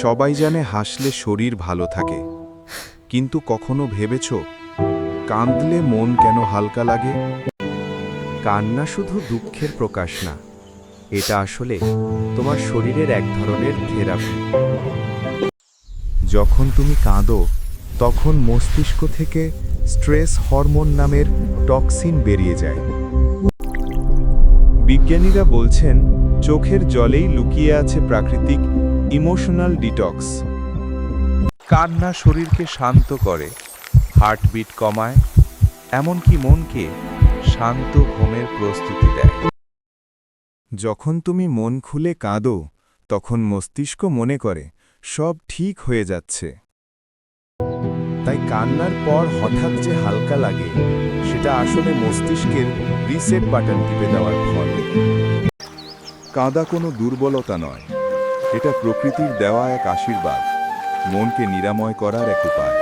সবাই জানে হাসলে শরীর ভালো থাকে, কিন্তু কখনো ভেবেছ কাঁদলে মন কেন হালকা লাগে? কান্না শুধু দুঃখের প্রকাশ না, এটা আসলে তোমার শরীরের এক ধরনের থেরাপি। যখন তুমি কাঁদো তখন মস্তিষ্ক থেকে স্ট্রেস হরমোন নামের টক্সিন বেরিয়ে যায়। বিজ্ঞানীরা বলছেন চোখের জলেই লুকিয়ে আছে প্রাকৃতিক ইমোশনাল ডিটক্স। কান্না শরীরকে শান্ত করে, হার্টবিট কমায়, এমনকি মনকে শান্ত ঘুমের প্রস্তুতি দেয়। যখন তুমি মন খুলে কাঁদো তখন মস্তিষ্ক মনে করে সব ঠিক হয়ে যাচ্ছে। তাই কান্নার পর হঠাৎ যে হালকা লাগে, সেটা আসলে মস্তিষ্কের রিসেট বাটন টিপে দেওয়ার ফল। কাঁদা কোনো দুর্বলতা নয়, এটা প্রকৃতির দেওয়া এক আশীর্বাদ, মনকে নিরাময় করার এক উপায়।